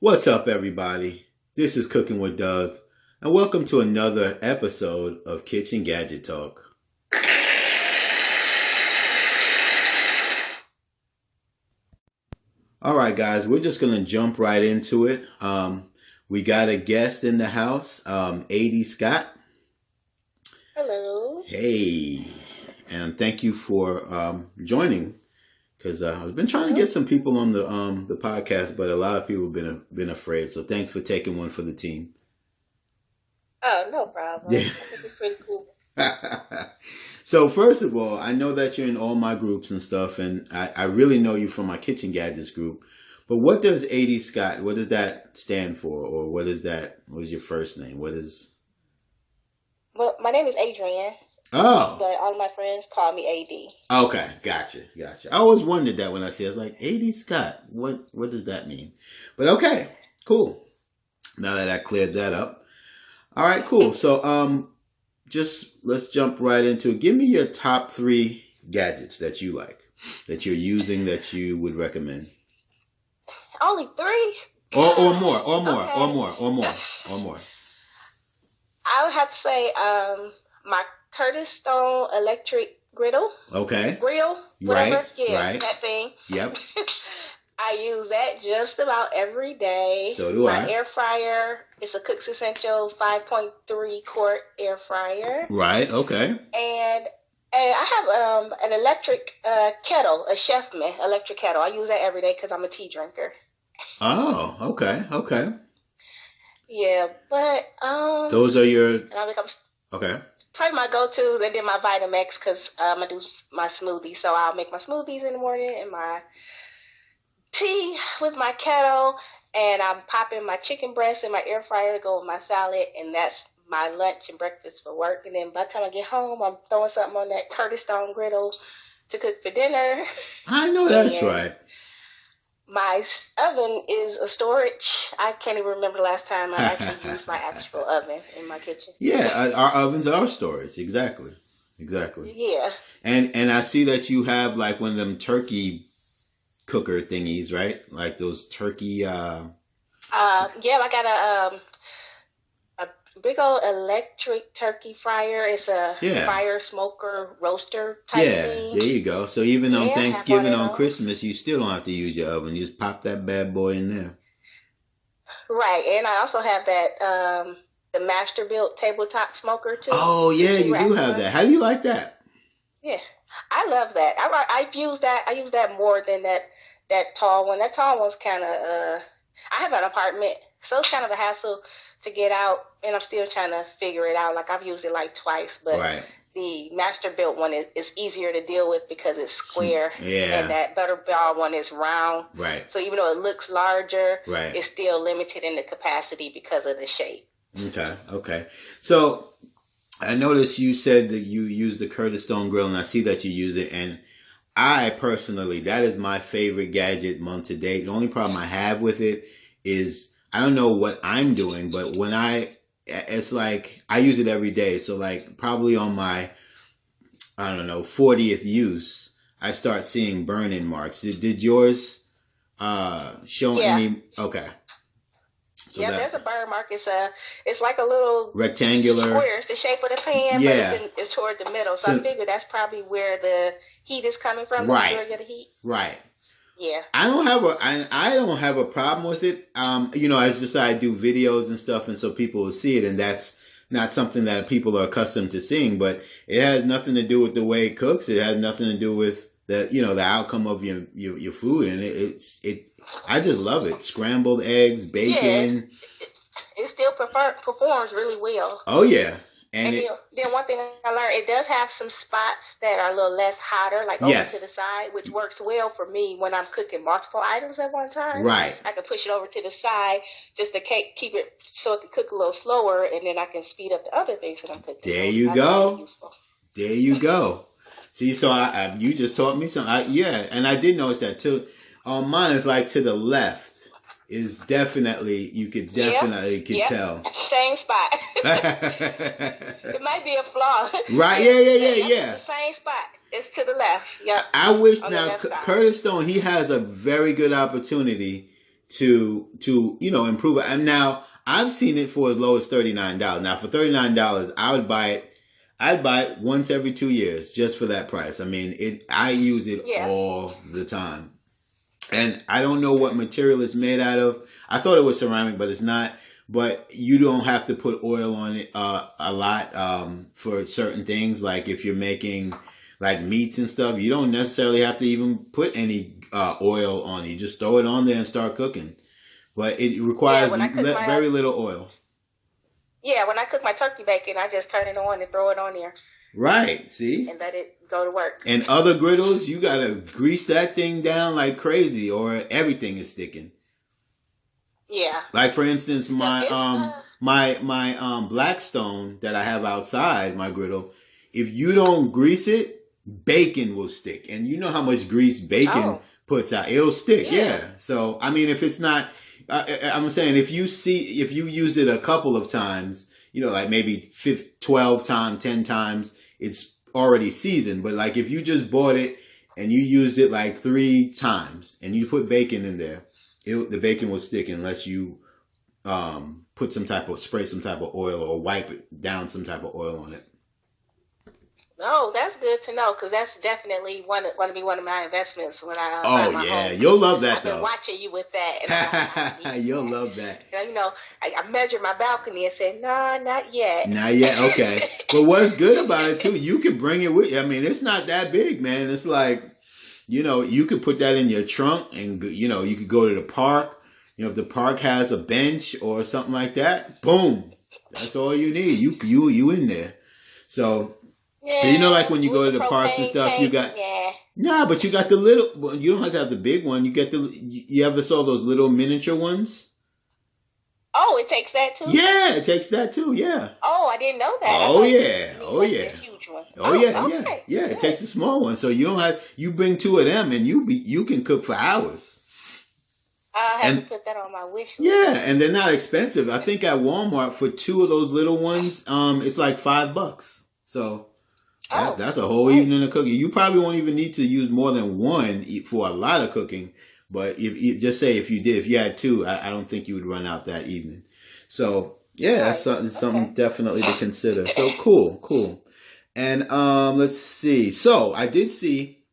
What's up, everybody? This is Cooking with Doug, and welcome to another episode of Kitchen Gadget Talk. All right, guys, we're just going to jump right into it. We got a guest in the house, A.D. Scott. Hello. Hey, and thank you for joining. Because I've been trying to get some people on the podcast, but a lot of people have been afraid. So thanks for taking one for the team. Oh, no problem. Yeah. I think it's pretty cool. So first of all, I know that you're in all my groups and stuff, and I really know you from my Kitchen Gadgets group. But what does A.D. Scott, what does that stand for? Or what is your first name? What is... Well, my name is Adrienne. Oh. But all of my friends call me A.D. Okay, gotcha. I always wondered that when I see it. I was like, A.D. Scott, what does that mean? But okay, cool. Now that I cleared that up. All right, cool. So just let's jump right into it. Give me your top 3 gadgets that you like, that you're using, that you would recommend. Only 3? Or more. I would have to say my Curtis Stone electric griddle. Okay. Grill, whatever. Right. Yeah, Right. that thing. Yep. I use that just about every day. So do my I. air fryer is a Cook's Essential 5.3 quart air fryer. Right. Okay. And I have an electric kettle, a Chefman electric kettle. I use that every day because I'm a tea drinker. Oh, okay. Yeah, but Those are your... and I become Okay. probably my go-tos, and then my Vitamix because I do my smoothies. So I'll make my smoothies in the morning and my tea with my kettle, and I'm popping my chicken breast in my air fryer to go with my salad, and that's my lunch and breakfast for work. And then by the time I get home, I'm throwing something on that Curtis Stone griddle to cook for dinner. I know that's right. My oven is a storage. I can't even remember the last time I actually used my actual oven in my kitchen. Yeah, our ovens are storage. Exactly. Yeah. And I see that you have like one of them turkey cooker thingies, right? Like those turkey... Yeah, I got a big old electric turkey fryer. It's a fire smoker roaster type thing. There you go. So even on Thanksgiving, on those. Christmas, you still don't have to use your oven. You just pop that bad boy in there. Right, and I also have that the Master Built tabletop smoker too. Oh yeah, you do have that. How do you like that? Yeah, I love that. I've used that. I use that more than that tall one. That tall one's kind of I have an apartment, so it's kind of a hassle to get out, and I'm still trying to figure it out. Like I've used it like twice, but the Master Built one is easier to deal with because it's square, and that Butterball one is round. Right. So even though it looks larger, right, it's still limited in the capacity because of the shape. Okay. So I noticed you said that you use the Curtis Stone grill, and I see that you use it, and I personally, that is my favorite gadget month to date. The only problem I have with it is I don't know what I'm doing, but when it's like I use it every day. So like probably on my, 40th use, I start seeing burn-in marks. Did yours show any? Okay. So there's a burn mark. It's like a little rectangular square. It's the shape of the pan, but it's toward the middle. So I figured that's probably where the heat is coming from. Right. The majority of the heat. Right. Yeah. I don't have a problem with it. It's just that I do videos and stuff, and so people will see it, and that's not something that people are accustomed to seeing. But it has nothing to do with the way it cooks. It has nothing to do with the outcome of your food, and I just love it. Scrambled eggs, bacon. It still performs really well. Oh yeah. And then one thing I learned, it does have some spots that are a little less hotter, like over to the side, which works well for me when I'm cooking multiple items at one time. Right. I can push it over to the side just to keep it so it can cook a little slower, and then I can speed up the other things that I'm cooking. There you go. There you go. See, so you just taught me something. And I did notice that too. On mine, it's like to the left. Is definitely, you could definitely tell. Same spot. It might be a flaw. Right, yeah. The same spot. It's to the left. Yeah. I wish now, Curtis Stone, he has a very good opportunity to improve it. And now I've seen it for as low as $39. Now for $39, I would buy it. I'd buy it once every 2 years just for that price. I mean, I use it all the time. And I don't know what material it's made out of. I thought it was ceramic, but it's not. But you don't have to put oil on it a lot for certain things. Like if you're making like meats and stuff, you don't necessarily have to even put any oil on it. You just throw it on there and start cooking. But it requires very little oil. Yeah, when I cook my turkey bacon, I just turn it on and throw it on there. Right, see? And let it go to work. And other griddles, you got to grease that thing down like crazy or everything is sticking. Yeah. Like for instance, my Blackstone that I have outside my griddle, if you don't grease it, bacon will stick. And you know how much grease bacon puts out. It'll stick, yeah. So, I mean, if it's not... I'm saying if you use it a couple of times, like maybe 12 times, 10 times, it's already seasoned. But like if you just bought it and you used it like 3 times and you put bacon in there, the bacon will stick unless you spray some type of oil or wipe it down some type of oil on it. Oh, that's good to know because that's definitely going to be one of my investments when I buy my home. You'll love that. I've been watching you with that. And you'll love that. And, I measured my balcony and said, "No, not yet." Not yet. Okay. But what's good about it too, you can bring it with you. I mean, it's not that big, man. It's like, you could put that in your trunk and you could go to the park. If the park has a bench or something like that, boom, that's all you need. You in there. So. Yeah, like when you go to the parks and stuff, you got but you got the little. Well, you don't have to have the big one. You get you ever saw those little miniature ones? Oh, it takes that too. Yeah, it takes that too. Yeah. Oh, I didn't know that. Oh yeah. Oh yeah. A huge one. Yeah. It takes a small one, so you don't have. You bring 2 of them, and you can cook for hours. I have to put that on my wish list. Yeah, and they're not expensive. I think at Walmart for 2 of those little ones, it's like $5. So. That's a whole evening of cooking. You probably won't even need to use more than 1 for a lot of cooking. But if you had 2, I don't think you would run out that evening. So that's something definitely to consider. So cool. And let's see. So I did see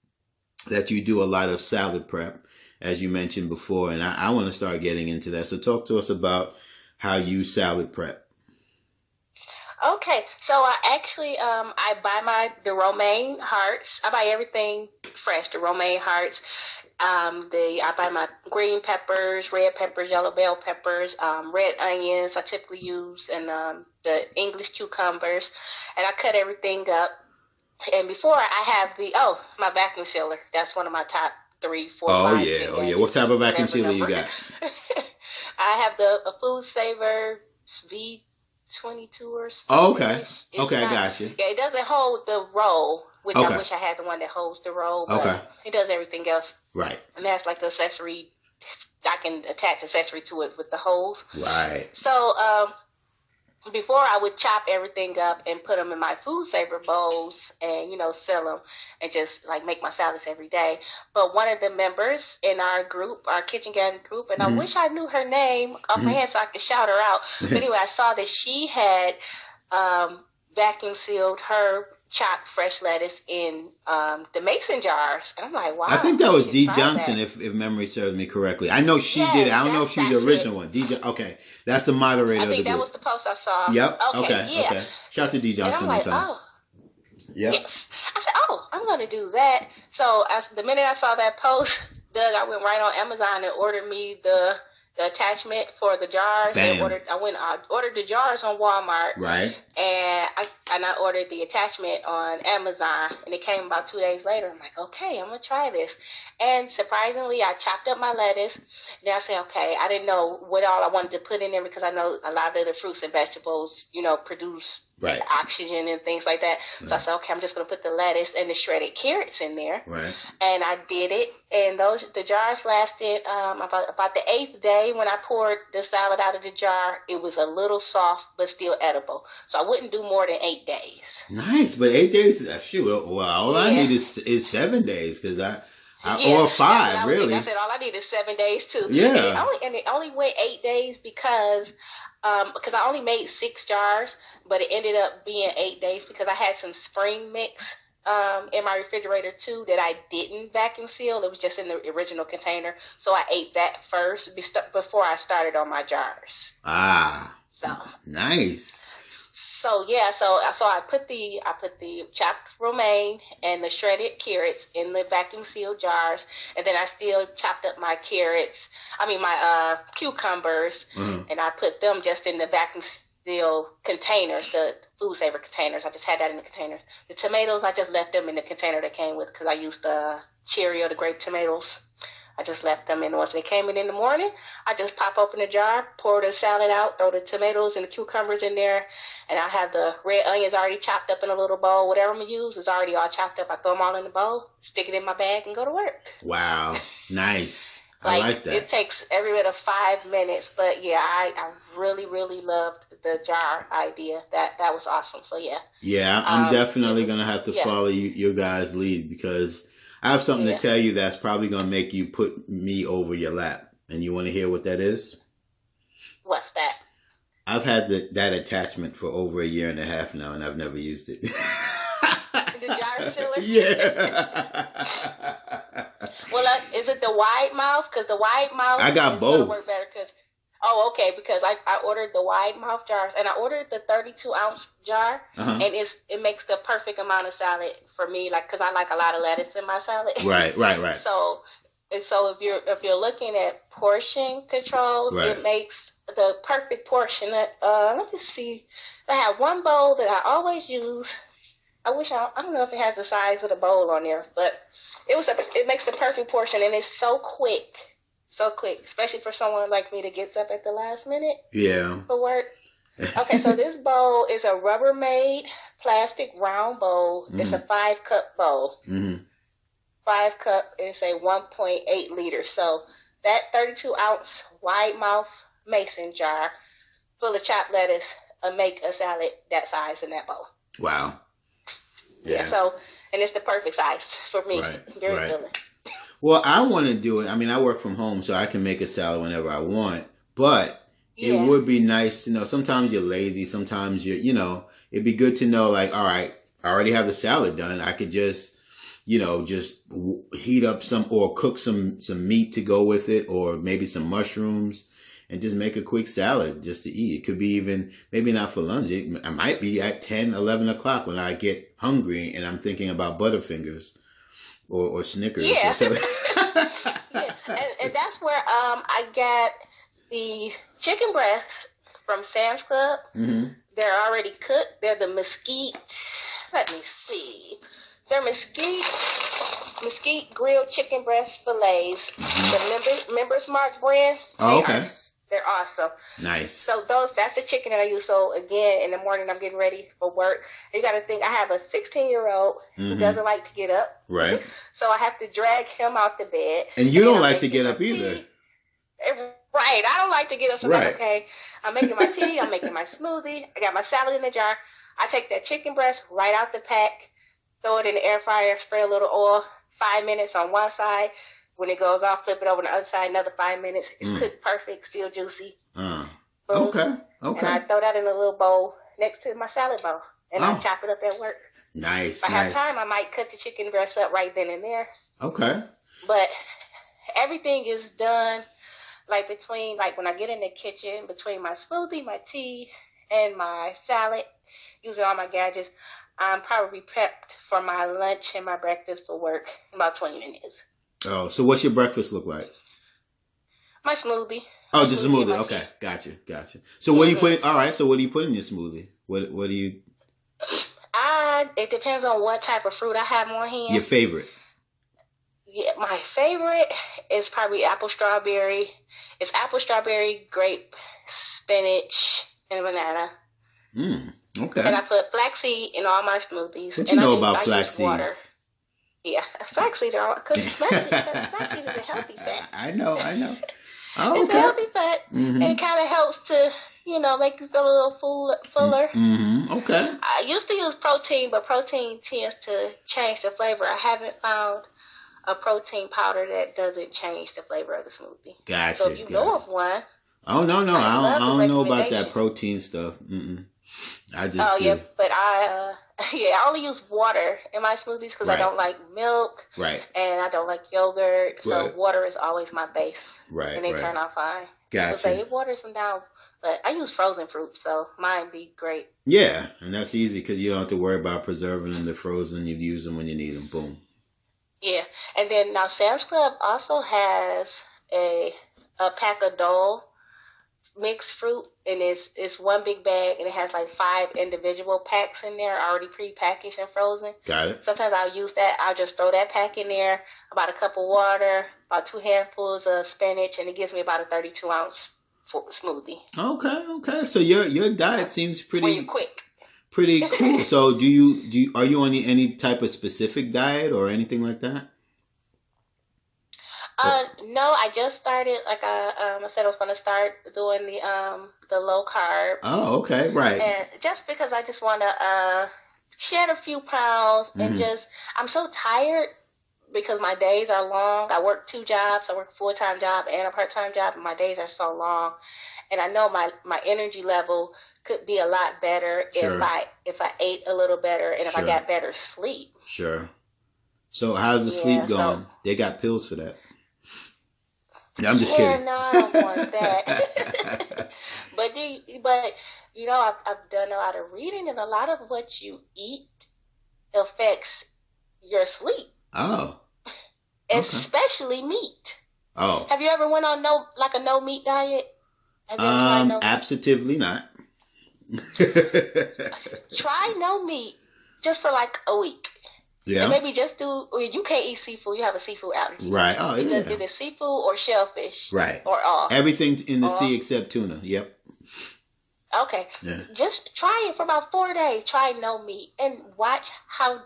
that you do a lot of salad prep, as you mentioned before, and I want to start getting into that. So talk to us about how you salad prep. Okay, so I actually I buy the romaine hearts. I buy everything fresh. The romaine hearts. I buy my green peppers, red peppers, yellow bell peppers, red onions. I typically use and the English cucumbers, and I cut everything up. And before I have my vacuum sealer. That's one of my top 3, 4, 5, 10 gadgets. What type of vacuum sealer you got? I have a Food Saver V22 or something. Oh, okay. I got you. Yeah, it doesn't hold the roll, which I wish I had the one that holds the roll, but it does everything else. Right. And that's like the accessory. I can attach accessory to it with the hose. Right. So before I would chop everything up and put them in my Food Saver bowls and, sell them and just like make my salads every day. But one of the members in our group, our Kitchen Gadget group, and I wish I knew her name off my head so I could shout her out. But anyway, I saw that she had vacuum sealed her chopped fresh lettuce in the mason jars. And I'm like, wow. I think that was Dee Johnson, if memory serves me correctly. I know she did it. I don't know if she's the original one. Okay. That's the moderator of the group. I think that was the post I saw. Yep. Okay. Shout out to Dee Johnson. And I'm like, yep. Yes. I said, I'm going to do that. So the minute I saw that post, Doug, I went right on Amazon and ordered me the attachment for the jars. Bam. I ordered the jars on Walmart. Right. And I ordered the attachment on Amazon, and it came about 2 days later. I'm like, okay, I'm gonna try this. And surprisingly, I chopped up my lettuce. And then I said, okay, I didn't know what all I wanted to put in there because I know a lot of the fruits and vegetables, produce oxygen and things like that. So I said, okay, I'm just gonna put the lettuce and the shredded carrots in there. Right. And I did it, and the jars lasted about the 8th day. When I poured the salad out of the jar, it was a little soft but still edible. So I wouldn't do more than 8 days. Nice, but 8 days, shoot. Well, all I need is 7 days because Yeah, Or that's what 5, I was thinking. I really. said all I need is 7 days too, Yeah. and it only went 8 days because I only made 6 jars, but it ended up being 8 days because I had some spring mix in my refrigerator too that I didn't vacuum seal. It was just in the original container, so I ate that first before I started on my jars. Ah, So nice. so yeah, so I put the chopped romaine and the shredded carrots in the vacuum sealed jars, and then I still chopped up my carrots. I mean my cucumbers, and I put them just in the vacuum sealed containers, the food saver containers. I just had that in the container. The tomatoes, I just left them in the container that came with because I used the cherry or the grape tomatoes. I just left them in. Once they came in the morning, I just pop open the jar, pour the salad out, throw the tomatoes and the cucumbers in there, and I have the red onions already chopped up in a little bowl. Whatever I'm going to use is already all chopped up. I throw them all in the bowl, stick it in my bag, and go to work. Wow. Nice. I like that. It takes every bit of 5 minutes, but yeah, I really, really loved the jar idea. That was awesome. So yeah. Yeah, I'm definitely going to have to follow your guys' lead because I have something to tell you that's probably going to make you put me over your lap. And you want to hear what that is? What's that? I've had that attachment for over 1.5 years now, and I've never used it. The jar sealer? Yeah. Well, is it the wide mouth? Because the wide mouth I got both. Gonna work better okay, because I ordered the wide mouth jars, and I ordered the 32-ounce jar, and it makes the perfect amount of salad for me, like because I like a lot of lettuce in my salad. Right. So if you're looking at portion controls, it makes the perfect portion. Let me see. I have one bowl that I always use. I don't know if it has the size of the bowl on there, but it makes the perfect portion, and it's so quick, especially for someone like me that gets up at the last minute. Yeah. For work. Okay, so this bowl is a Rubbermaid plastic round bowl. It's a 5-cup bowl. 5 cup is a 1.8 liter. So that 32-ounce wide mouth mason jar full of chopped lettuce will make a salad that size in that bowl. Wow. Yeah. So, and it's the perfect size for me. Very filling. Well, I want to do it. I mean, I work from home, so I can make a salad whenever I want. But it would be nice to know. Sometimes you're lazy. Sometimes it'd be good to know, like, all right, I already have the salad done. I could just heat up some or cook some meat to go with it, or maybe some mushrooms, and just make a quick salad just to eat. It could be even, maybe not for lunch. I might be at 10, 11 o'clock when I get hungry and I'm thinking about Butterfingers or Snickers. Yeah. Or something. And that's where I got the chicken breasts from Sam's Club. They're already cooked. They're the mesquite. Let me see. They're mesquite grilled chicken breast fillets. The Members Mark brand. Oh, okay. They're awesome. Nice. So that's the chicken that I use. So again, in the morning, I'm getting ready for work. You got to think, I have a 16-year-old who doesn't like to get up. Right. So I have to drag him out the bed. And you don't like to get up either. Right. I don't like to get up. So I'm like, okay, I'm making my tea. I'm making my smoothie. I got my salad in the jar. I take that chicken breast right out the pack, throw it in the air fryer, spray a little oil, 5 minutes on one side. When it goes off, flip it over on the other side, another 5 minutes. It's cooked perfect, still juicy. Okay. And I throw that in a little bowl next to my salad bowl. And I chop it up at work. Nice. If I have time, I might cut the chicken breast up right then and there. Okay. But everything is done when I get in the kitchen, between my smoothie, my tea, and my salad, using all my gadgets, I'm probably prepped for my lunch and my breakfast for work in about 20 minutes. Oh, so what's your breakfast look like? My smoothie. Oh, just a smoothie. Okay, gotcha. So what do you put? All right. So what do you put in your smoothie? What do you? It depends on what type of fruit I have on hand. Your favorite? Yeah, my favorite is probably apple strawberry. It's apple strawberry, grape, spinach, and banana. Okay. And I put flaxseed in all my smoothies. What you know about flaxseed? Yeah, flaxseed because flaxseed is a healthy fat. I know. Oh, it's a healthy fat, and it kind of helps to, make you feel a little fuller. Okay. I used to use protein, but protein tends to change the flavor. I haven't found a protein powder that doesn't change the flavor of the smoothie. Gotcha. So if you know of one, oh no, I don't know about that protein stuff. I just yeah, but I I only use water in my smoothies because I don't like milk, right, and I don't like yogurt. So water is always my base, right, and they turn out fine. Gotcha. People say it waters them down, but I use frozen fruit, so mine be great. Yeah, and that's easy because you don't have to worry about preserving them. They're frozen. You use them when you need them. Boom. Yeah, and then now Sam's Club also has a pack of Dole mixed fruit, and it's one big bag, and it has like 5 individual packs in there already pre-packaged and frozen. Got it. Sometimes I'll use that. I'll just throw that pack in there, about a cup of water, about 2 handfuls of spinach, and it gives me about a 32-ounce smoothie. Okay. So your diet seems pretty quick. Pretty cool. So are you on any type of specific diet or anything like that? No, I just started. Like I said, I was going to start doing the low carb. Oh, okay, right. And just because I just want to shed a few pounds and I'm so tired because my days are long. I work 2 jobs. I work a full-time job and a part-time job, and my days are so long. And I know my energy level could be a lot better if I ate a little better and if I got better sleep. Sure. So how's the sleep going? They got pills for that. I'm just kidding. No, I don't want that. but you know, I've done a lot of reading, and a lot of what you eat affects your sleep. Oh. Especially meat. Oh. Have you ever went on a no meat diet? Have you ever tried no meat? Absolutely not. Try no meat just for like a week. Yeah. And maybe just you can't eat seafood. You have a seafood allergy. Right. Oh, yeah. Is it seafood or shellfish? Right. Or all? Everything in the sea except tuna. Yep. Okay. Yeah. Just try it for about 4 days. Try no meat and watch how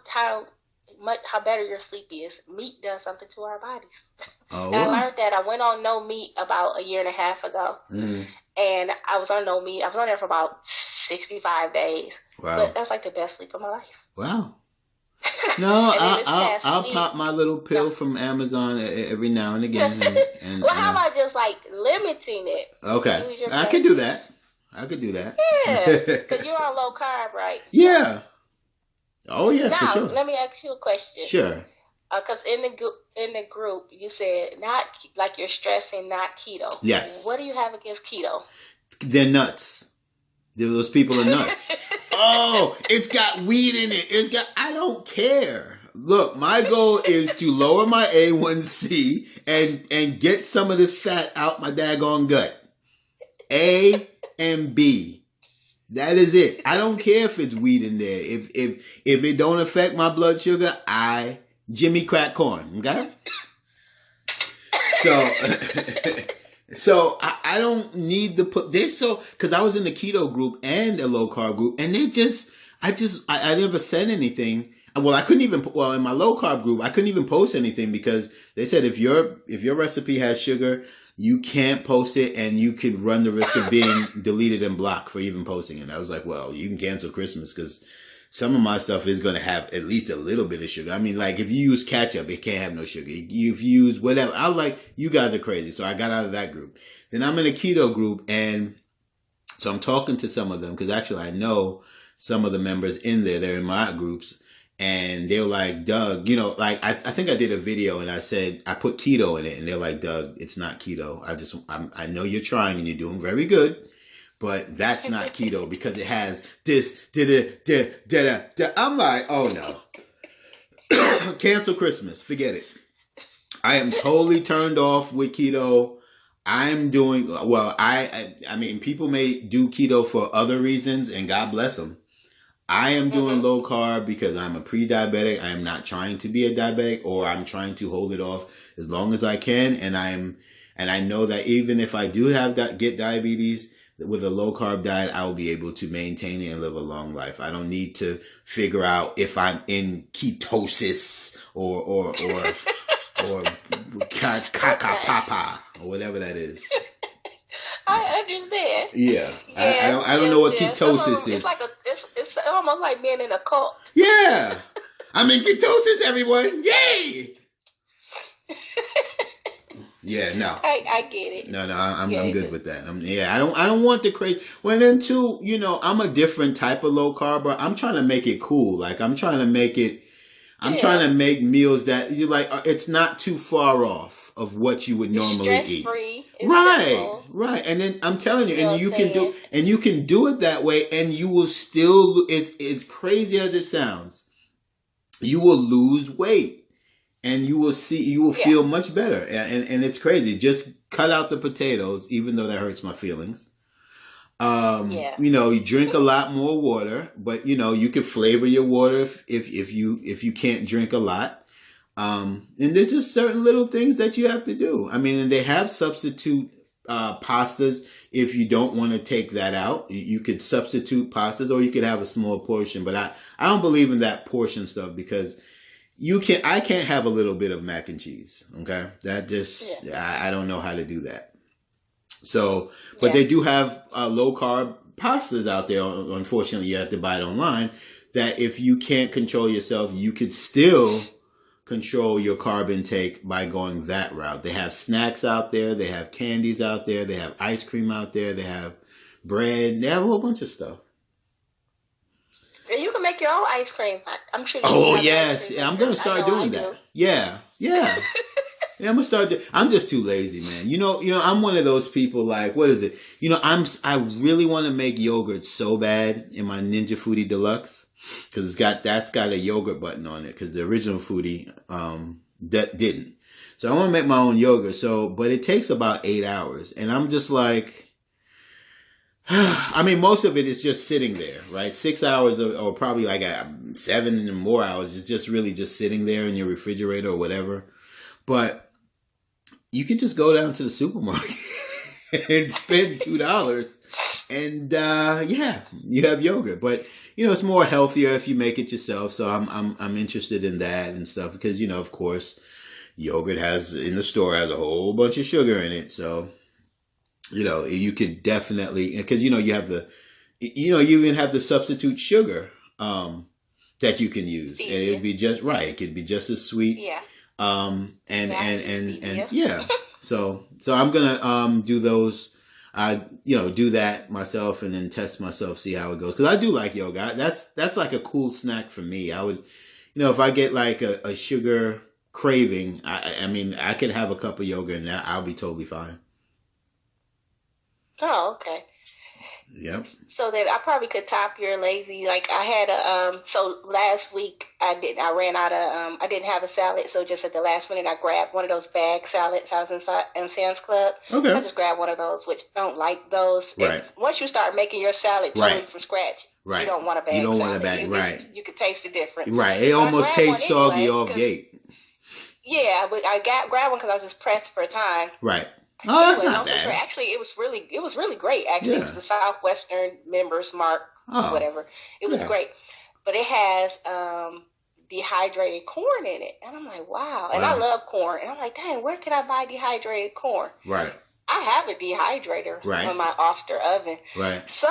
better your sleep is. Meat does something to our bodies. Oh, and I learned that. I went on no meat about 1.5 years ago. Mm-hmm. And I was on no meat. I was on there for about 65 days. Wow. But that was like the best sleep of my life. Wow. No, I'll pop my little pill from Amazon every now and again. And well, how about just like limiting it? Okay. I could do that. Yeah. Because you're on low carb, right? Yeah. Oh, yeah, now, for sure. Let me ask you a question. Sure. Because in the group, you said not like you're stressing, not keto. Yes. What do you have against keto? They're nuts. Those people are nuts. Oh, it's got weed in it. I don't care. Look, my goal is to lower my A1C and get some of this fat out my daggone gut. A and B. That is it. I don't care if it's weed in there. If it don't affect my blood sugar, Jimmy crack corn. Okay? So I don't need to put this. So because I was in the keto group and a low carb group, and I never said anything. Well, I couldn't even. Well, in my low carb group, I couldn't even post anything because they said if your recipe has sugar, you can't post it, and you could run the risk of being deleted and blocked for even posting it. I was like, well, you can cancel Christmas because some of my stuff is going to have at least a little bit of sugar. I mean, like if you use ketchup, it can't have no sugar. If you use whatever, I was like, you guys are crazy. So I got out of that group. Then I'm in a keto group, and so I'm talking to some of them because actually I know some of the members in there. They're in my groups. And they were like, Doug, you know, like I think I did a video and I said I put keto in it, and they're like, Doug, it's not keto. I know you're trying and you're doing very good, but that's not keto because it has this. I'm like, oh no, cancel Christmas, forget it. I am totally turned off with keto. I'm doing well. I mean, people may do keto for other reasons, and God bless them. I am doing low carb because I'm a pre-diabetic. I am not trying to be a diabetic, or I'm trying to hold it off as long as I can. And I know that even if I do get diabetes with a low carb diet, I will be able to maintain it and live a long life. I don't need to figure out if I'm in ketosis or caca or whatever that is. I understand. Yeah. I don't know what ketosis is. It's almost like being in a cult. Yeah. I'm in ketosis, everyone. Yay! Yeah, no. I get it. No, I'm Yeah, good with that. I don't want the crazy. Well, then too, I'm a different type of low carb, but I'm trying to make it cool. Like I'm trying to make it. I'm yeah. trying to make meals that you like. It's not too far off of what you would It's normally stress eat. free. It's Right, simple. right. And then I'm telling you, You know and what I'm saying? you can do it that way, and you will still. It's as crazy as it sounds. You will lose weight. And you will Yeah, feel much better. And it's crazy. Just cut out the potatoes, even though that hurts my feelings. yeah, You drink a lot more water, but you can flavor your water if you can't drink a lot. And there's just certain little things that you have to do. I mean, and they have substitute pastas if you don't want to take that out. You could substitute pastas, or you could have a small portion. But I don't believe in that portion stuff because I can't have a little bit of mac and cheese. Okay. That just, yeah, I don't know how to do that. So, but yeah. they do have low carb pastas out there. Unfortunately, you have to buy it online. That if you can't control yourself, you could still control your carb intake by going that route. They have snacks out there. They have candies out there. They have ice cream out there. They have bread. They have a whole bunch of stuff. And you can make your own ice cream. I'm sure you Oh have an ice yes, cream yeah, I'm maker. gonna I start know I doing do. that. Yeah, yeah. Yeah, I'm gonna start. I'm just too lazy, man. I'm one of those people. Like, what is it? I really want to make yogurt so bad in my Ninja Foodie Deluxe because that's got a yogurt button on it because the original Foodie that didn't. So I want to make my own yogurt. But it takes about 8 hours, and I'm just like. I mean, most of it is just sitting there, right? 6 hours or probably like 7 and more hours is just really just sitting there in your refrigerator or whatever. But you can just go down to the supermarket and spend $2 and yeah, you have yogurt. But it's more healthier if you make it yourself. So I'm interested in that and stuff because of course, yogurt in the store has a whole bunch of sugar in it. So you could definitely, because you have you even have the substitute sugar that you can use, and Stevia. it'd be just right. It could be just as sweet. Yeah. And yeah. So I'm gonna do those. Do that myself and then test myself, see how it goes. Because I do like yoga. That's like a cool snack for me. I would, if I get like a sugar craving, I mean, I could have a cup of yogurt and I'll be totally fine. Oh, okay. Yep. So that I probably could top your lazy. Like I had so last week I ran out of I didn't have a salad, so just at the last minute I grabbed one of those bag salads. I was in Sam's Club. Okay. So I just grabbed one of those, which I don't like those. Right. Once you start making your salad totally Right. from scratch, Right. you don't want a bag You don't salad. want a bag, right. You can taste the difference. Right. It So I almost grabbed tastes one soggy anyway, off gate. Yeah, but I grabbed one because I was just pressed for time. Right. Oh, that's Anyway, not long story short, bad. actually, it was really great. Actually, it Yeah. was the Southwestern Members Mark, Oh. whatever. It was Yeah. great, but it has dehydrated corn in it, and I'm like, wow. And I Wow. love corn, and I'm like, dang, where can I buy dehydrated corn? Right. I have a dehydrator Right. on my Oster oven. Right. So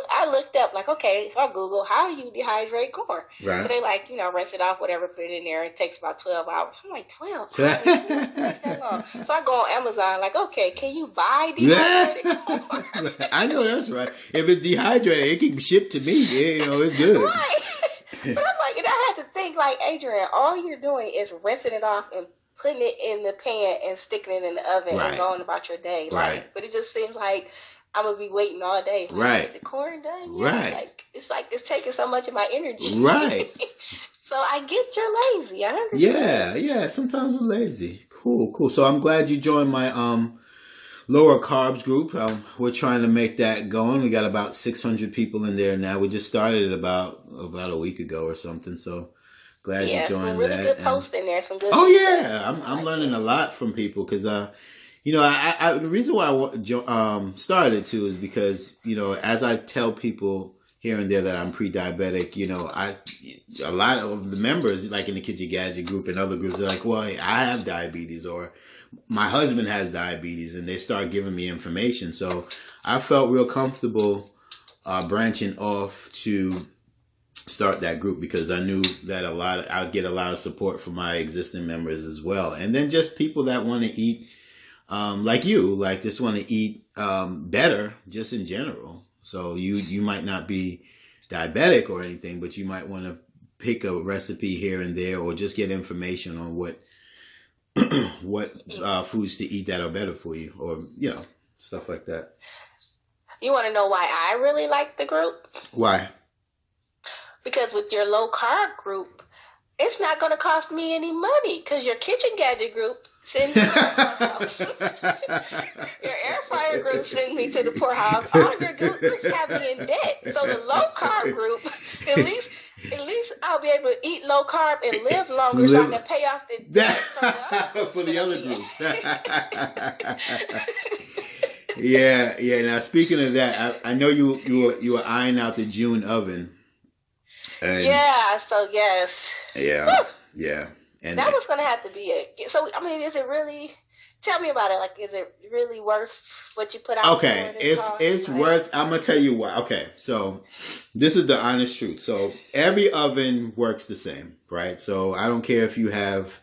I looked up, like, okay, so I Google, how do you dehydrate corn? Right. So they like, rinse it off, whatever, put it in there. It takes about 12 hours. I'm like, 12 hours? It takes that long. So I go on Amazon, like, okay, can you buy dehydrated corn? I know that's right. If it's dehydrated, it can be shipped to me. Yeah, it's good. Right. But I'm like, and I had to think, like, Adrian, all you're doing is rinsing it off and putting it in the pan and sticking it in the oven Right. and going about your day. Right. Like, but it just seems like I'm gonna be waiting all day. Like, Right. is the corn done yet? Right. Like it's taking so much of my energy. Right. So I get you're lazy. I understand. Yeah. Sometimes we're lazy. Cool. So I'm glad you joined my lower carbs group. We're trying to make that going. We got about 600 people in there now. We just started it about a week ago or something. So glad you joined some really that. good posts in there. Some good. Oh people. yeah, I'm learning a lot from people because the reason why I started too is because as I tell people here and there that I'm pre-diabetic, a lot of the members like in the Gadget Gadget group and other groups are like, well, I have diabetes or my husband has diabetes, and they start giving me information. So I felt real comfortable branching off to start that group because I knew that I'd get a lot of support from my existing members as well. And then just people that want to eat like you, like just want to eat better, just in general. So you might not be diabetic or anything, but you might want to pick a recipe here and there, or just get information on what foods to eat that are better for you, or stuff like that. You want to know why I really like the group? Why? Because with your low carb group, it's not going to cost me any money, because your kitchen gadget group sends me to the poorhouse. Your air fryer group sends me to the poorhouse. All of your groups have me in debt. So the low carb group, at least I'll be able to eat low carb and live longer, so I can pay off the debt for the other groups. Yeah. Now speaking of that, I know you were eyeing out the June oven. Yeah. So yes. Yeah. Woo! Yeah. And that was going to have to be it. So I mean, is it really? Tell me about it. Like, is it really worth what you put out? Okay, it's worth. I'm gonna tell you why. Okay, so this is the honest truth. So every oven works the same, right? So I don't care if you have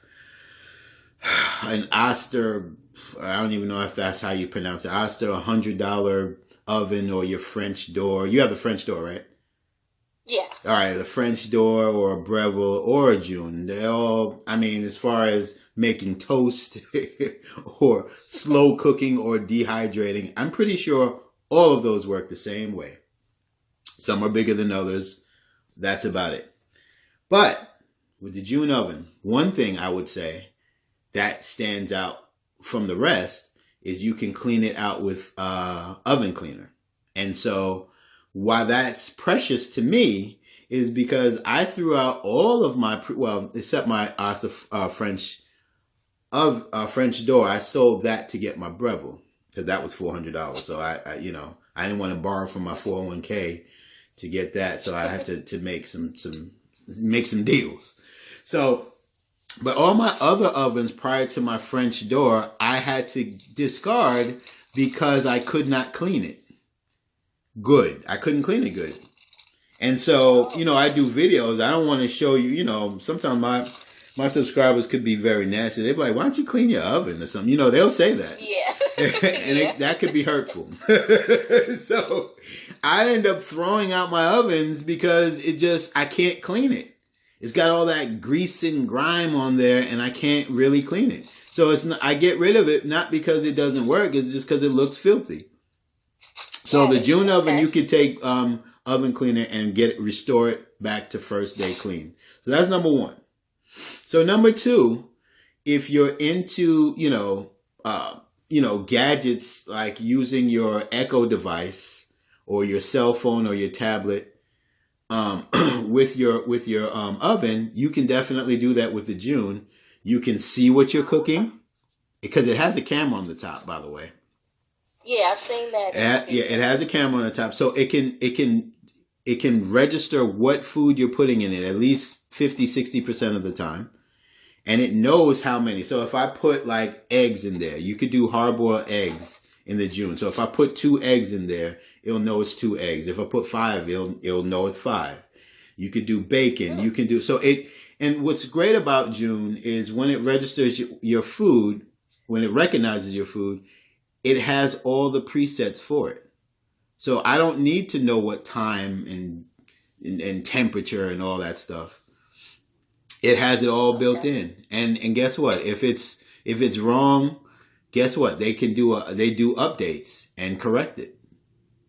an Oster. I don't even know if that's how you pronounce it. Oster, $100 oven, or your French door. You have the French door, right? Yeah. All right, the French door, or a Breville, or a June. They all. I mean, as far as making toast or slow cooking or dehydrating, I'm pretty sure all of those work the same way. Some are bigger than others. That's about it. But with the June oven, one thing I would say that stands out from the rest is you can clean it out with oven cleaner. And so why that's precious to me is because I threw out all of my, except my French door. I sold that to get my Breville, because that was $400. So I didn't want to borrow from my 401k to get that. So I had to make some deals. So, but all my other ovens prior to my French door, I had to discard because I could not clean it good. I couldn't clean it good. And so, I do videos. I don't want to show you, sometimes my subscribers could be very nasty. They'd be like, why don't you clean your oven or something? They'll say that. Yeah. And that could be hurtful. So I end up throwing out my ovens because I can't clean it. It's got all that grease and grime on there, and I can't really clean it. So I get rid of it, not because it doesn't work. It's just because it looks filthy. So the June oven, you could take oven cleaner and restore it back to first day clean. So that's number one. So number two, if you're into, gadgets, like using your Echo device or your cell phone or your tablet with your oven, you can definitely do that with the June. You can see what you're cooking, because it has a camera on the top, by the way. Yeah, I've seen that. It has a camera on the top, so it can register what food you're putting in it at least 50-60% of the time, and it knows how many. So if I put like eggs in there, you could do hard-boiled eggs in the June. So if I put 2 eggs in there, it'll know it's 2 eggs. If I put 5, it'll know it's 5. You could do bacon. You can do so it. And what's great about June is when it registers your food, when it recognizes your food, it has all the presets for it. So I don't need to know what time and temperature and all that stuff. It has it all built in. And guess what? If it's wrong, guess what? They do updates and correct it.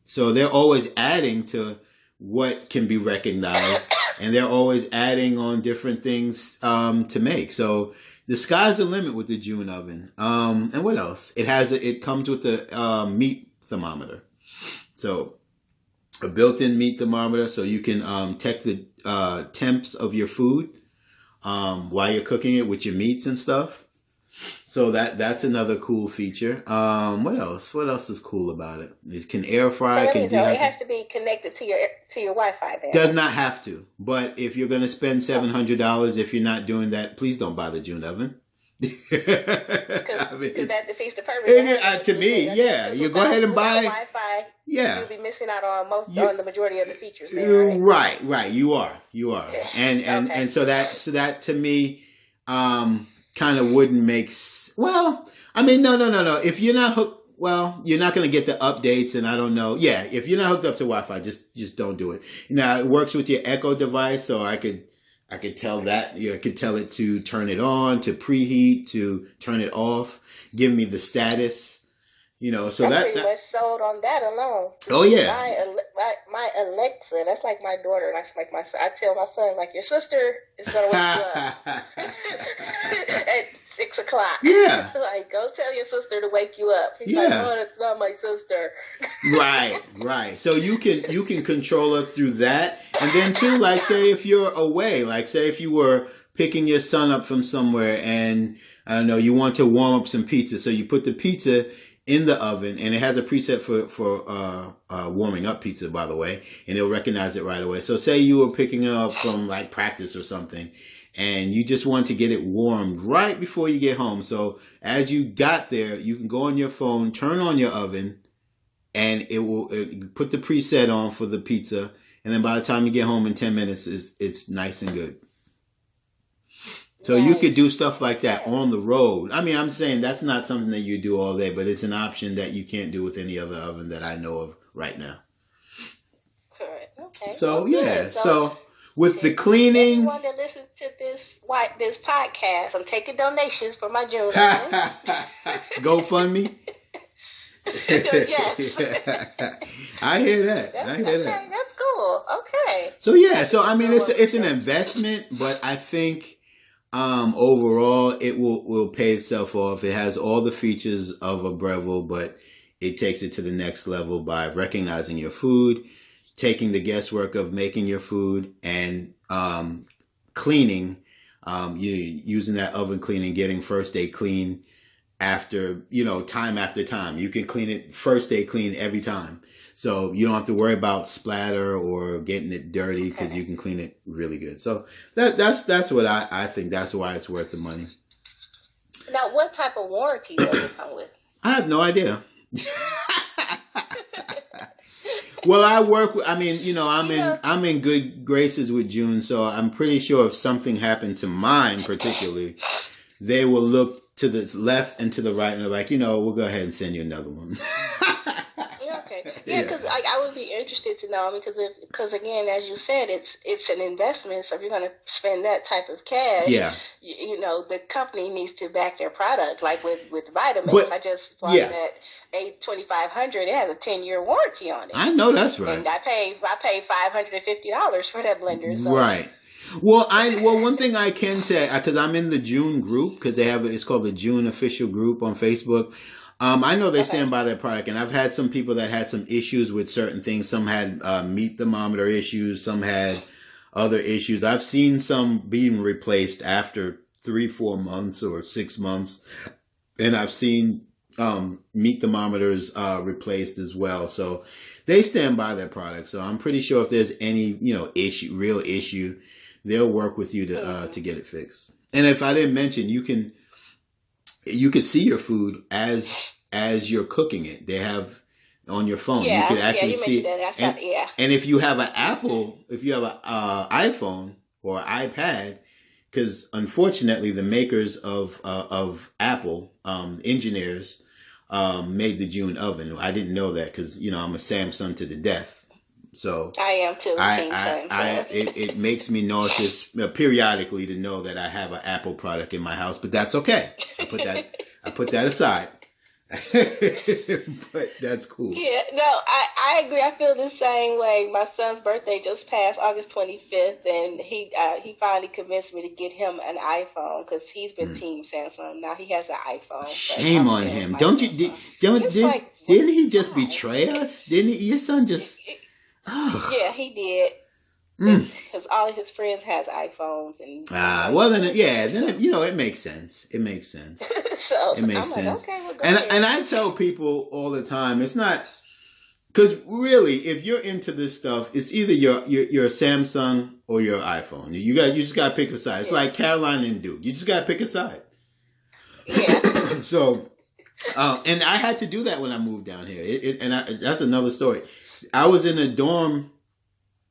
So they're always adding to what can be recognized, and they're always adding on different things to make. So the sky's the limit with the June oven. And what else? It comes with the meat thermometer. So a built-in meat thermometer, so you can check the temps of your food while you're cooking it with your meats and stuff. So that's another cool feature. What else? What else is cool about it? It can air fry. So it has to be connected to your Wi-Fi then. Does not have to. But if you're going to spend $700, if you're not doing that, please don't buy the June oven. Because that defeats the purpose. To me, yeah. You go ahead and buy Wi-Fi. Yeah, you'll be missing out on on the majority of the features there. Right. You are. Okay. And so that to me, kind of wouldn't make. Well, I mean, no. If you're not hooked, well, you're not going to get the updates, and I don't know. Yeah, if you're not hooked up to Wi-Fi, just don't do it. Now, it works with your Echo device, so I could tell that. I could tell it to turn it on, to preheat, to turn it off, give me the status. So I'm pretty much sold on that alone. Oh yeah. My Alexa, that's like my daughter. That's like my son. I tell my son, like, your sister is gonna wake you up at 6:00. Yeah. Like, go tell your sister to wake you up. He's like, oh, that's not my sister. Right. So you can control her through that, and then too, like, say if you're away, like say if you were picking your son up from somewhere, and I don't know, you want to warm up some pizza, so you put the pizza in the oven, and it has a preset for warming up pizza, by the way, and it'll recognize it right away. So say you were picking it up from like practice or something, and you just want to get it warmed right before you get home. So as you got there, you can go on your phone, turn on your oven, and it will put the preset on for the pizza, and then by the time you get home in 10 minutes, it's nice and good. So you could do stuff like that on the road. I mean, I'm saying that's not something that you do all day, but it's an option that you can't do with any other oven that I know of right now. Correct. Okay. So, yeah. So with the cleaning. Anyone that listens to this podcast, I'm taking donations for my June. GoFundMe? Yes. I hear that. That's cool. Okay. So, yeah. So, I mean, it's an investment, but I think overall it will pay itself off. It has all the features of a Breville, but it takes it to the next level by recognizing your food, taking the guesswork of making your food, and cleaning. You using that oven cleaning, getting first day clean after time after time. You can clean it first day clean every time, so you don't have to worry about splatter or getting it dirty because you can clean it really good. So that's what I think. That's why it's worth the money. Now, what type of warranty does it come with? I have no idea. Well, I'm in good graces with June, so I'm pretty sure if something happened to mine particularly, they will look to the left and to the right and they're like, we'll go ahead and send you another one. Yeah, because I would be interested to know, because again, as you said, it's an investment. So if you're going to spend that type of cash, the company needs to back their product. Like with vitamins, but, I just bought that A2500. It has a 10-year warranty on it. I know that's right. And I paid $550 for that blender. So. Right. Well, one thing I can say, because I'm in the June group, because it's called the June official group on Facebook. I know they stand by their product, and I've had some people that had some issues with certain things. Some had meat thermometer issues. Some had other issues. I've seen some being replaced after 3-4 months or 6 months, and I've seen meat thermometers replaced as well. So they stand by their product. So I'm pretty sure if there's any real issue, they'll work with you to get it fixed. And if I didn't mention, you could see your food as you're cooking it. They have on your phone. Yeah, you could actually see it. And if you have an Apple, if you have an iPhone or iPad, because unfortunately the makers of Apple engineers made the June oven. I didn't know that because I'm a Samsung to the death. So I am too. It makes me nauseous periodically to know that I have an Apple product in my house, but that's okay. I put that aside. But that's cool. Yeah, no, I agree. I feel the same way. My son's birthday just passed August 25th, and he finally convinced me to get him an iPhone because he's been Team Samsung. Now he has an iPhone. Shame on him! Didn't he just betray us? Didn't he? Your son just. Yeah, he did. Because all of his friends has iPhones and. Then it makes sense. It makes sense. So it makes sense. Like, okay, well, and I tell people all the time, it's not because really, if you're into this stuff, it's either your Samsung or your iPhone. You just gotta pick a side. It's like Caroline and Duke. You just gotta pick a side. Yeah. So, and I had to do that when I moved down here. That's another story. I was in a dorm.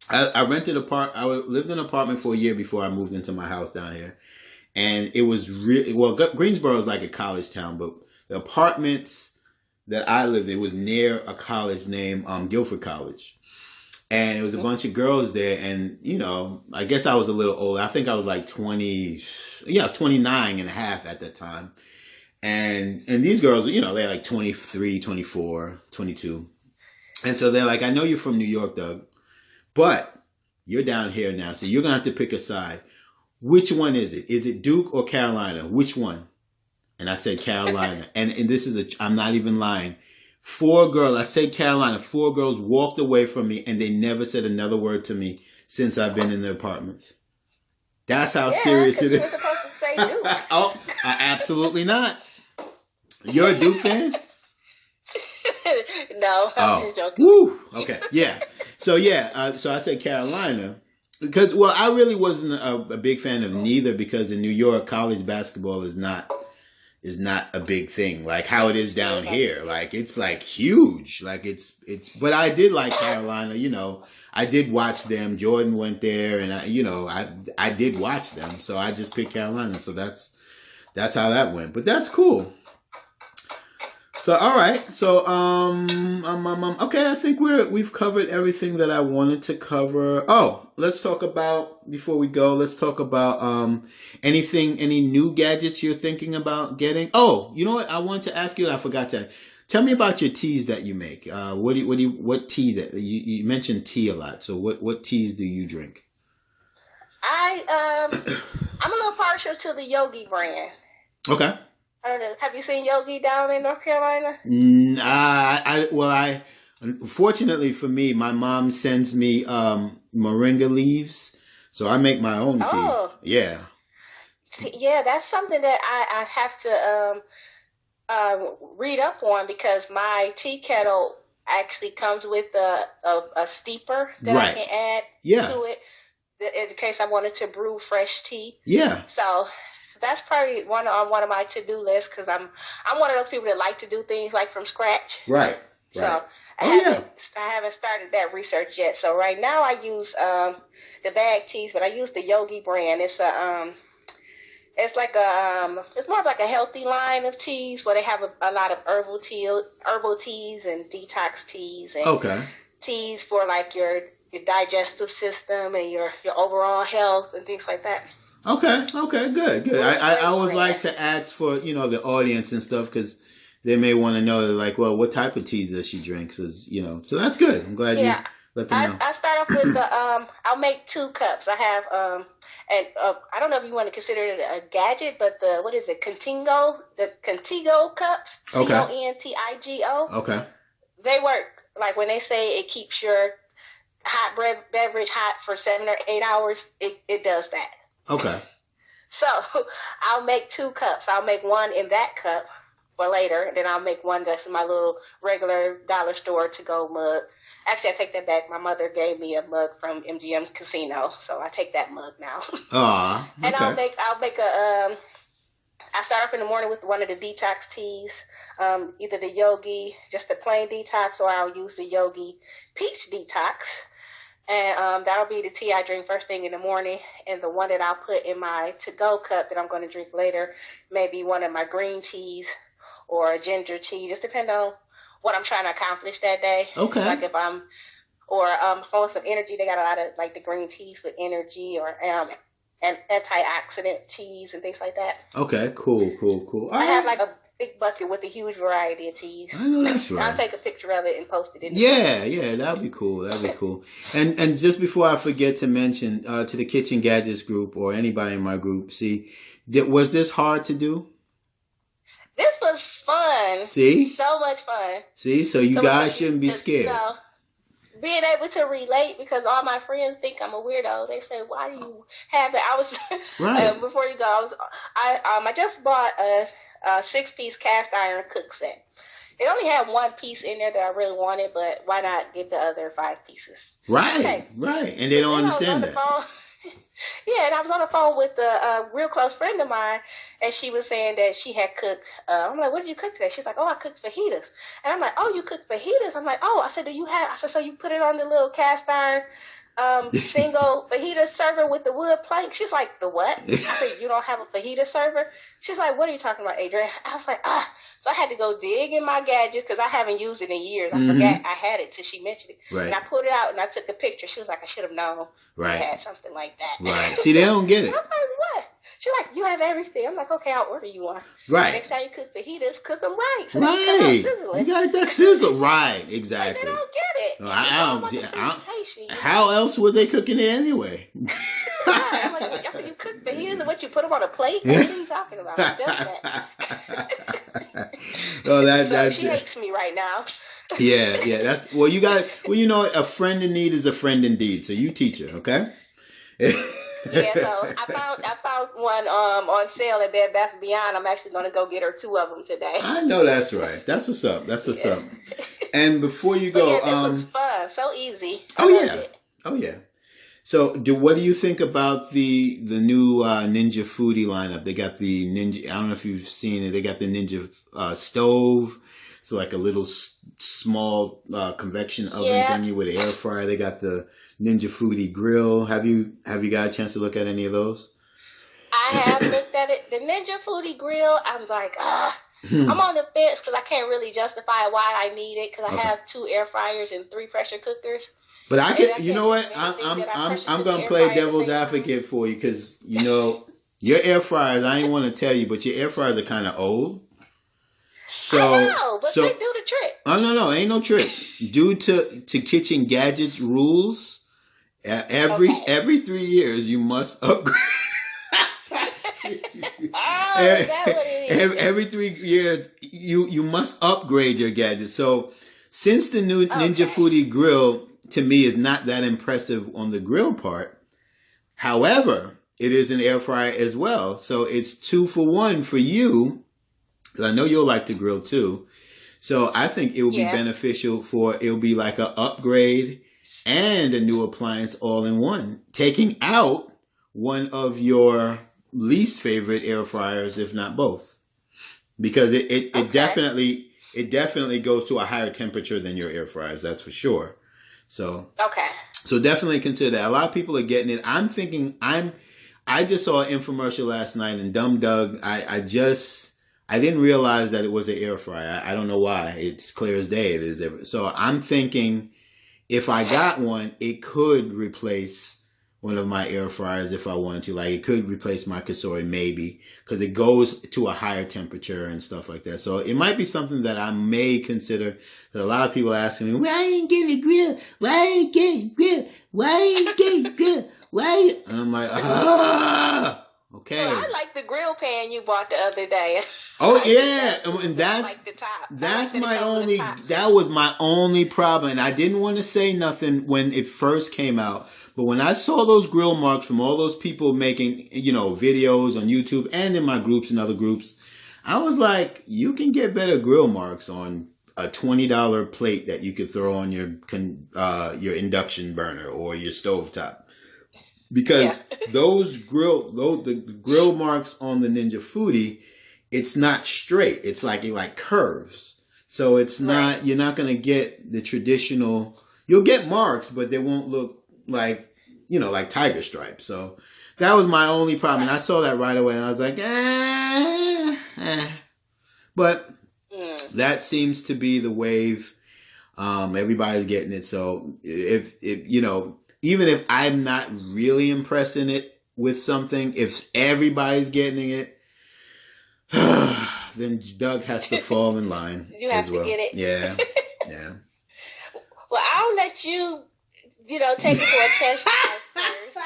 I rented I lived in an apartment for a year before I moved into my house down here. And it was really, Greensboro is like a college town, but the apartments that I lived in was near a college named Guilford College. And it was a bunch of girls there. And, you know, I guess I was a little old. I think I was like 20. Yeah, I was 29 and a half at that time. And these girls, you know, they're like 23, 24, 22. And so they're like, I know you're from New York, Doug, but you're down here now. So you're going to have to pick a side. Which one is it? Is it Duke or Carolina? Which one? And I said Carolina. and this is I'm not even lying. 4 girls, I said Carolina, 4 girls walked away from me and they never said another word to me since I've been in the apartments. That's how serious it is. You were supposed to say Duke. Oh, absolutely not. You're a Duke fan? No, I'm just joking. Woo. Okay, yeah. So I said Carolina because, well, I really wasn't a big fan of neither because in New York, college basketball is not a big thing like how it is down here. Like it's like huge. Like it's. But I did like Carolina. You know, I did watch them. Jordan went there, and I did watch them. So I just picked Carolina. So that's how that went. But that's cool. So all right, so okay, I think we've covered everything that I wanted to cover. Oh, let's talk about before we go. Let's talk about any new gadgets you're thinking about getting. Oh, you know what? I wanted to ask you. I forgot to tell me about your teas that you make. What tea that you mentioned tea a lot? So what teas do you drink? I'm a little partial to the Yogi brand. Okay. I don't know. Have you seen Yogi down in North Carolina? Unfortunately for me, my mom sends me moringa leaves, so I make my own tea. Oh. Yeah. Yeah, that's something that I have to read up on because my tea kettle actually comes with a steeper that I can add to it in case I wanted to brew fresh tea. Yeah. So that's probably one of my to-do lists because I'm one of those people that like to do things like from scratch. Right. So I haven't started that research yet. So right now I use the bag teas, but I use the Yogi brand. It's it's more of like a healthy line of teas where they have a lot of herbal teas and detox teas and teas for like your digestive system and your overall health and things like that. Okay, good. I always like to ask for, the audience and stuff because they may want to know, like, well, what type of tea does she drink? So that's good. I'm glad you let them know. I start off with I'll make 2 cups. I have, I don't know if you want to consider it a gadget, but the Contigo cups, Contigo. Okay. They work. Like when they say it keeps your hot beverage hot for 7 or 8 hours, it does that. Okay. So I'll make 2 cups. I'll make one in that cup for later, and then I'll make one that's in my little regular dollar store to-go mug. Actually, I take that back. My mother gave me a mug from MGM Casino, so I take that mug now. Okay. And I'll make I start off in the morning with one of the detox teas, either the Yogi, just the plain detox, or I'll use the Yogi Peach Detox. And that'll be the tea I drink first thing in the morning. And the one that I'll put in my to-go cup that I'm going to drink later, maybe one of my green teas or a ginger tea, just depending on what I'm trying to accomplish that day. Okay. Like if I want some energy, they got a lot of like the green teas with energy or and antioxidant teas and things like that. Okay, cool. I have like a big bucket with a huge variety of teas. I know that's right. I'll take a picture of it and post it in the Yeah, that'd be cool. And just before I forget to mention to the Kitchen Gadgets group or anybody in my group, was this hard to do? This was fun. See? So much fun. See? So you guys shouldn't be scared. Being able to relate because all my friends think I'm a weirdo. They say, "Why do you have that?" I was right. Before you go, I just bought a 6-piece cast iron cook set. It only had 1 piece in there that I really wanted, but why not get the other 5 pieces? Right. And they don't understand that. Yeah, and I was on the phone with a real close friend of mine, and she was saying that she had cooked. I'm like, "What did you cook today?" She's like, "Oh, I cooked fajitas." And I'm like, "Oh, you cooked fajitas?" I'm like, "Oh," I said, so you put it on the little cast iron single fajita server with the wood plank?" She's like, "The what?" I said, "You don't have a fajita server?" She's like, "What are you talking about, Adrian?" I was like, So I had to go dig in my gadgets because I haven't used it in years. I Mm-hmm. forgot I had it till she mentioned it. Right. And I pulled it out and I took a picture. She was like, I should have known Right. you had something like that. Right. See, they don't get it. I'm like, what? She's like, you have everything. I'm like, okay, I'll order you one. Right. Next time you cook fajitas, cook them right. So right. they come out sizzling. You got that sizzle. Right. Exactly. Like, they don't get it. No, how else were they cooking it anyway? I'm like, I said, you cook fajitas and what, you put them on a plate? What are you talking about? Who does that? Oh, so she hates me right now. Yeah. That's well. You got a friend in need is a friend indeed. So you teach her, okay? Yeah. So I found one on sale at Bed Bath & Beyond. I'm actually going to go get her 2 of them today. I know that's right. That's what's up. That's what's up. And before you go, this was fun. So easy. Oh yeah. So, what do you think about the new Ninja Foodie lineup? They got the Ninja. I don't know if you've seen it. They got the Ninja stove. So, like a little small convection oven thingy with an air fryer. They got the Ninja Foodie grill. Have you got a chance to look at any of those? I have looked at it. The Ninja Foodie grill. I'm like, I'm on the fence because I can't really justify why I need it because I have 2 air fryers and 3 pressure cookers. But I can, you know what? I'm gonna play devil's advocate for you because your air fryers. I ain't want to tell you, but your air fryers are kind of old. So, I know, but they do the trick. Oh no, ain't no trick. Due to Kitchen Gadgets rules, every 3 years you must upgrade. Every 3 years you must upgrade your gadgets. So since the new Ninja Foodie grill to me is not that impressive on the grill part, however, it is an air fryer as well. So it's 2 for 1 for you. I know you'll like to grill too. So I think it will be beneficial it'll be like an upgrade and a new appliance all in one, taking out one of your least favorite air fryers, if not both, because it definitely goes to a higher temperature than your air fryers. That's for sure. So definitely consider that. A lot of people are getting it. I'm thinking I just saw an infomercial last night, and Dumb Doug, I didn't realize that it was an air fryer. I don't know why. It's clear as day it is. So I'm thinking if I got one, it could replace one of my air fryers if I wanted to. Like, it could replace my Kasori maybe, because it goes to a higher temperature and stuff like that. So it might be something that I may consider. A lot of people are asking me, why ain't get a grill? Why ain't get a grill? Why ain't get a grill? Why? And I'm like, okay. Well, I like the grill pan you bought the other day. Oh yeah, and that's like the top. That was my only problem, and I didn't want to say nothing when it first came out. But when I saw those grill marks from all those people making, videos on YouTube and in my groups and other groups, I was like, you can get better grill marks on a $20 plate that you could throw on your induction burner or your stovetop. Because the grill marks on the Ninja Foodie, it's not straight. It's like it curves. So it's not, you're not going to get the traditional, you'll get marks, but they won't look like tiger stripes. So that was my only problem. And I saw that right away and I was like, But that seems to be the wave. Everybody's getting it. So if even if I'm not really impressing it with something, if everybody's getting it, then Doug has to fall in line. You have as well. To get it. Yeah. Well, I'll let you, take it for a test drive first.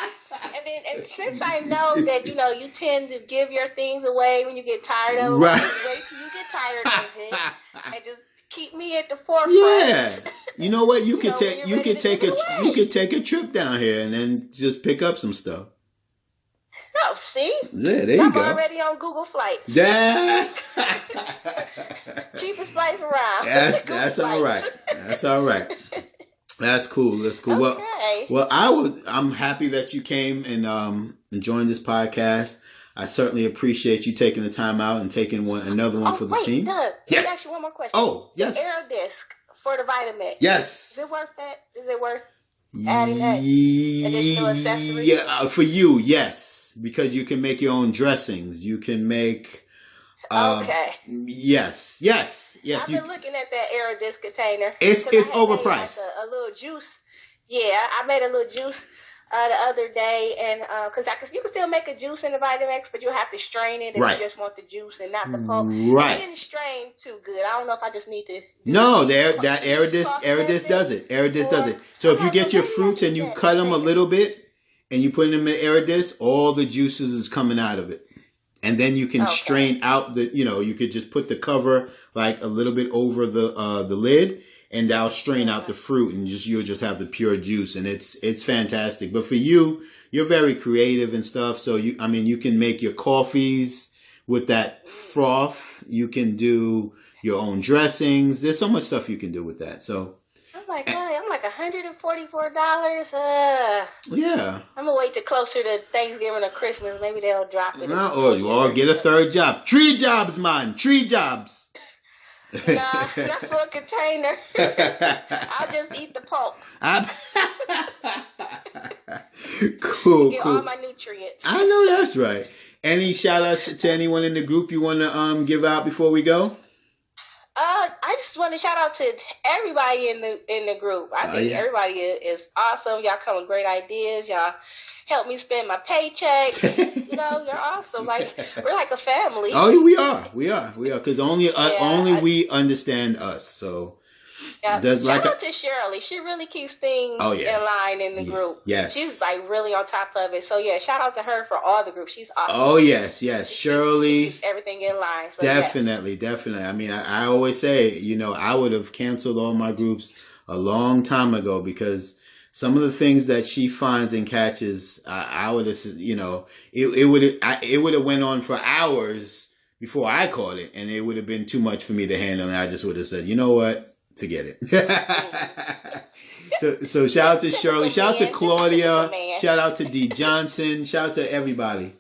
And since I know that, you tend to give your things away when you get tired of them, right. Just wait till you get tired of it and just keep me at the forefront. Yeah. You know what? You could take a trip down here and then just pick up some stuff. Oh, see? Yeah, there you go. I'm already on Google Flights. Yeah. Cheapest flights around. That's all right. That's all right. That's cool. That's cool. Okay. Well, I'm happy that you came and joined this podcast. I certainly appreciate you taking the time out and taking another one for the team. Doug, yes. Let me ask you one more question. Oh, yes. The Air Disc for the Vitamix. Yes. Is it worth that? Is it worth adding that additional accessory? Yeah, for you, yes. Because you can make your own dressings. You can make Okay. Yes. I've been looking at that Aerodisc container. It's overpriced. Made like a little juice. Yeah, I made a little juice the other day, and because you can still make a juice in the Vitamix, but you have to strain it if you just want the juice and not the pulp. Right. It didn't strain too good. I don't know if I just need to. That Aerodisc does it. Aerodisc does it. So if you get your fruits and you cut them a little bit, and you put them in Aerodisc, all the juices is coming out of it. And then you can strain out you could just put the cover like a little bit over the lid, and that'll strain out the fruit, and you'll just have the pure juice, and it's fantastic. But for you're very creative and stuff. So you can make your coffees with that froth. You can do your own dressings. There's so much stuff you can do with that. So I'm like $144. Yeah. I'm gonna wait till closer to Thanksgiving or Christmas. Maybe they'll drop it. Or get a third job. 3 jobs, man. 3 jobs. Nah, not for a container. I'll just eat the pulp. Cool. Get all my nutrients. I know that's right. Any shout outs to anyone in the group you want to give out before we go? I just want to shout out to everybody in the group. I think everybody is awesome. Y'all come with great ideas. Y'all help me spend my paycheck. You're awesome. Like, we're like a family. Oh, we are. Because only we understand us. So shout out to Shirley. She really keeps things in line in the group. Yes. She's like really on top of it. So shout out to her for all the groups. She's awesome. Oh, yes. Shirley. She keeps everything in line. So definitely. I mean, I always say, I would have canceled all my groups a long time ago because some of the things that she finds and catches, I would have, it would have went on for hours before I caught it, and it would have been too much for me to handle, and I just would have said, you know what, forget it. So shout out to Shirley, shout out to Claudia, shout out to D. Johnson, shout out to everybody.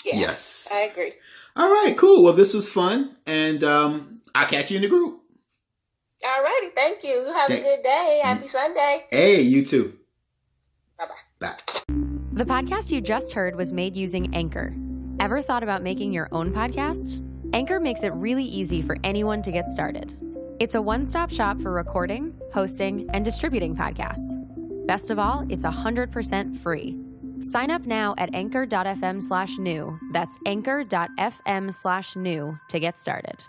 Yes. I agree. All right, cool. Well, this was fun, and I'll catch you in the group. Alrighty, thank you. You have a good day. Happy Sunday. Hey, you too. Bye-bye. Bye. The podcast you just heard was made using Anchor. Ever thought about making your own podcast? Anchor makes it really easy for anyone to get started. It's a one-stop shop for recording, hosting, and distributing podcasts. Best of all, it's 100% free. Sign up now at anchor.fm/new. That's anchor.fm/new to get started.